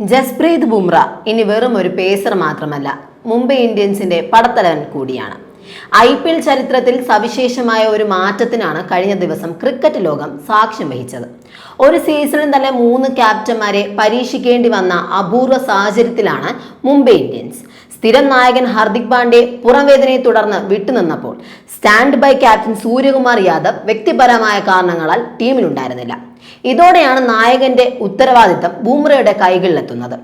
ജസ്പ്രീത് ബുംറ ഇനി വെറും ഒരു പേസർ മാത്രമല്ല, മുംബൈ ഇന്ത്യൻസിന്റെ പടത്തലവൻ കൂടിയാണ്. IPL ചരിത്രത്തിൽ സവിശേഷമായ ഒരു മാറ്റത്തിനാണ് കഴിഞ്ഞ ദിവസം ക്രിക്കറ്റ് ലോകം സാക്ഷ്യം വഹിച്ചത്. ഒരു സീസണിൽ തന്നെ 3 ക്യാപ്റ്റന്മാരെ പരീക്ഷിക്കേണ്ടി വന്ന അപൂർവ സാഹചര്യത്തിലാണ് മുംബൈ ഇന്ത്യൻസ്. സ്ഥിരം നായകൻ ഹർദിക് പാണ്ഡ്യ പുറംവേദനയെ തുടർന്ന് വിട്ടുനിന്നപ്പോൾ stand by captain Suryakumar Yadav വ്യക്തിപരമായ കാരണങ്ങളാൽ ടീമിലുണ്ടായിരുന്നില്ല. ഇതോടെയാണ് നായകന്റെ ഉത്തരവാദിത്തം ബുംറയുടെ കൈകളിലെത്തുന്നത്.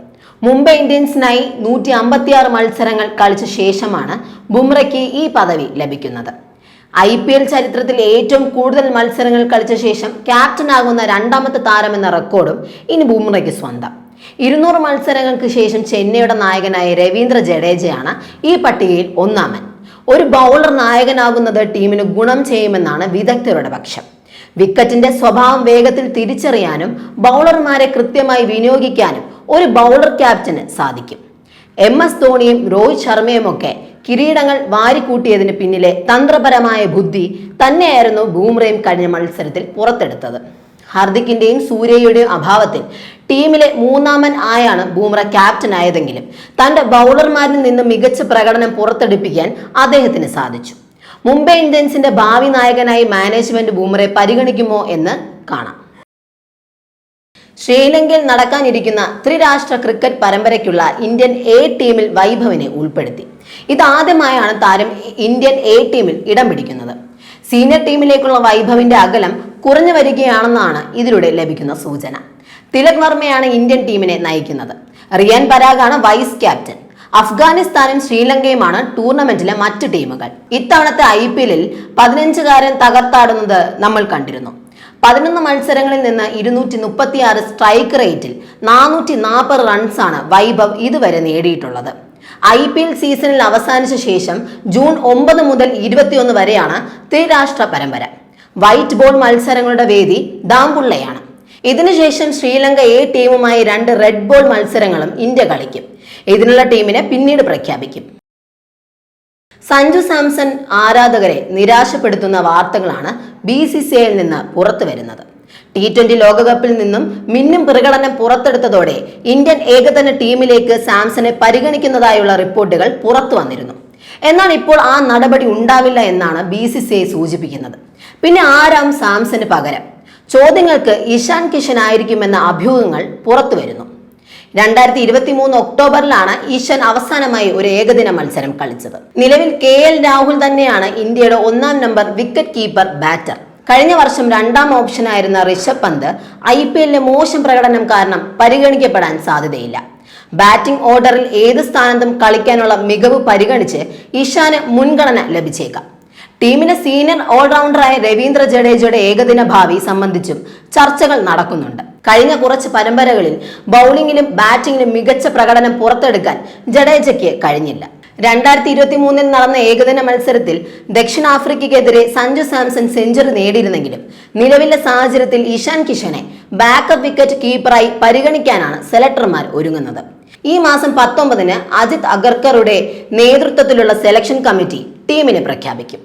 മുംബൈ ഇന്ത്യൻസിനായി 156 മത്സരങ്ങൾ കളിച്ച ശേഷമാണ് ബുംറയ്ക്ക് ഈ പദവി ലഭിക്കുന്നത്. IPL ചരിത്രത്തിൽ ഏറ്റവും കൂടുതൽ മത്സരങ്ങൾ കളിച്ച ശേഷം ക്യാപ്റ്റനാകുന്ന രണ്ടാമത്തെ താരമെന്ന റെക്കോർഡും ഇനി ബുംറയ്ക്ക് സ്വന്തം. 200 മത്സരങ്ങൾക്ക് ശേഷം ചെന്നൈയുടെ നായകനായ രവീന്ദ്ര ജഡേജയാണ് ഈ പട്ടികയിൽ ഒന്നാമൻ. ഒരു ബൗളർ നായകനാകുന്നത് ടീമിന് ഗുണം ചെയ്യുമെന്നാണ് വിദഗ്ധരുടെ പക്ഷം. വിക്കറ്റിന്റെ സ്വഭാവം വേഗത്തിൽ തിരിച്ചറിയാനും ബൗളർമാരെ കൃത്യമായി വിനിയോഗിക്കാനും ഒരു ബൗളർ ക്യാപ്റ്റന് സാധിക്കും. MS ധോണിയും രോഹിത് ശർമ്മയുമൊക്കെ കിരീടങ്ങൾ വാരിക്കൂട്ടിയതിന് പിന്നിലെ തന്ത്രപരമായ ബുദ്ധി തന്നെയായിരുന്നു ബുംറയും കഴിഞ്ഞ മത്സരത്തിൽ പുറത്തെടുത്തത്. ഹാർദിക്കിന്റെയും സൂര്യയുടെയും അഭാവത്തിൽ ടീമിലെ മൂന്നാമൻ ആയാണ് ബുംറ ക്യാപ്റ്റനായതെങ്കിലും തന്റെ ബൗളർമാരിൽ നിന്ന് മികച്ച പ്രകടനം പുറത്തെടുപ്പിക്കാൻ അദ്ദേഹത്തിന് സാധിച്ചു. മുംബൈ ഇന്ത്യൻസിന്റെ ഭാവി നായകനായി മാനേജ്മെന്റ് ബുംറയെ പരിഗണിക്കുമോ എന്ന് കാണാം. ശ്രീലങ്കയിൽ നടക്കാനിരിക്കുന്ന ത്രിരാഷ്ട്ര ക്രിക്കറ്റ് പരമ്പരയ്ക്കുള്ള ഇന്ത്യൻ A ടീമിൽ വൈഭവിനെ ഉൾപ്പെടുത്തി. ഇതാദ്യമായാണ് താരം ഇന്ത്യൻ A ടീമിൽ ഇടം പിടിക്കുന്നത്. സീനിയർ ടീമിലേക്കുള്ള വൈഭവിന്റെ അകലം കുറഞ്ഞു വരികയാണെന്നാണ് ഇതിലൂടെ ലഭിക്കുന്ന സൂചന. തിലക് വർമ്മയാണ് ഇന്ത്യൻ ടീമിനെ നയിക്കുന്നത്. റിയാൻ പരാഗാണ് വൈസ് ക്യാപ്റ്റൻ. അഫ്ഗാനിസ്ഥാനും ശ്രീലങ്കയുമാണ് ടൂർണമെന്റിലെ മറ്റ് ടീമുകൾ. ഇത്തവണത്തെ IPL-ൽ 15കാരൻ തകർത്താടുന്നത് നമ്മൾ കണ്ടിരുന്നു. 11 മത്സരങ്ങളിൽ നിന്ന് 236 സ്ട്രൈക്ക് റേറ്റിൽ 440 റൺസാണ് വൈഭവ് ഇതുവരെ നേടിയിട്ടുള്ളത്. IPL സീസണിൽ അവസാനിച്ച ശേഷം ജൂൺ 9 മുതൽ 21 വരെയാണ് ത്രിരാഷ്ട്ര പരമ്പര. വൈറ്റ് ബോൾ മത്സരങ്ങളുടെ വേദി ദാംബുള്ളയാണ്. ഇതിനുശേഷം ശ്രീലങ്ക A ടീമുമായി 2 റെഡ് ബോൾ മത്സരങ്ങളും ഇന്ത്യ കളിക്കും. ഇതിനുള്ള ടീമിനെ പിന്നീട് പ്രഖ്യാപിക്കും. സഞ്ജു സാംസൺ ആരാധകരെ നിരാശപ്പെടുത്തുന്ന വാർത്തകളാണ് BCCI-ൽ നിന്ന് പുറത്തു വരുന്നത്. T20 ലോകകപ്പിൽ നിന്നും മിന്നും പ്രകടനം പുറത്തെടുത്തതോടെ ഇന്ത്യൻ ഏകദിന ടീമിലേക്ക് സാംസനെ പരിഗണിക്കുന്നതായുള്ള റിപ്പോർട്ടുകൾ പുറത്തു വന്നിരുന്നു. എന്നാൽ ഇപ്പോൾ ആ നടപടി ഉണ്ടാവില്ല എന്നാണ് BCCI സൂചിപ്പിക്കുന്നത്. പിന്നെ ആരാം സാംസന് പകരം? ചോദ്യങ്ങൾക്ക് ഇഷാൻ കിഷൻ ആയിരിക്കുമെന്ന അഭ്യൂഹങ്ങൾ പുറത്തു വരുന്നു. 2023 ഒക്ടോബറിലാണ് ഈശാൻ അവസാനമായി ഒരു ഏകദിന മത്സരം കളിച്ചത്. നിലവിൽ KL രാഹുൽ തന്നെയാണ് ഇന്ത്യയുടെ 1-ാം നമ്പർ വിക്കറ്റ് കീപ്പർ ബാറ്റർ. കഴിഞ്ഞ വർഷം 2-ാം ഓപ്ഷനായിരുന്ന ഋഷഭ് പന്ത് IPL-ലെ മോശം പ്രകടനം കാരണം പരിഗണിക്കപ്പെടാൻ സാധ്യതയില്ല. ബാറ്റിംഗ് ഓർഡറിൽ ഏത് സ്ഥാനത്തും കളിക്കാനുള്ള മികവ് പരിഗണിച്ച് ഇഷാന് മുൻഗണന ലഭിച്ചേക്കാം. ടീമിലെ സീനിയർ ഓൾറൗണ്ടറായ രവീന്ദ്ര ജഡേജയുടെ ഏകദിന ഭാവി സംബന്ധിച്ചും ചർച്ചകൾ നടക്കുന്നുണ്ട്. കഴിഞ്ഞ കുറച്ച് പരമ്പരകളിൽ ബൗളിംഗിലും ബാറ്റിംഗിലും മികച്ച പ്രകടനം പുറത്തെടുക്കാൻ ജഡേജയ്ക്ക് കഴിഞ്ഞില്ല. 2023-ൽ നടന്ന ഏകദിന മത്സരത്തിൽ ദക്ഷിണാഫ്രിക്കയ്ക്കെതിരെ സഞ്ജു സാംസൺ സെഞ്ചുറി നേടിയിരുന്നെങ്കിലും നിലവിലെ സാഹചര്യത്തിൽ ഇഷാൻ കിഷനെ ബാക്കപ്പ് വിക്കറ്റ് കീപ്പറായി പരിഗണിക്കാനാണ് സെലക്ടർമാർ ഒരുങ്ങുന്നത്. ഈ മാസം 19-ന് അജിത് അഗർക്കറുടെ നേതൃത്വത്തിലുള്ള സെലക്ഷൻ കമ്മിറ്റി ടീമിനെ പ്രഖ്യാപിക്കും.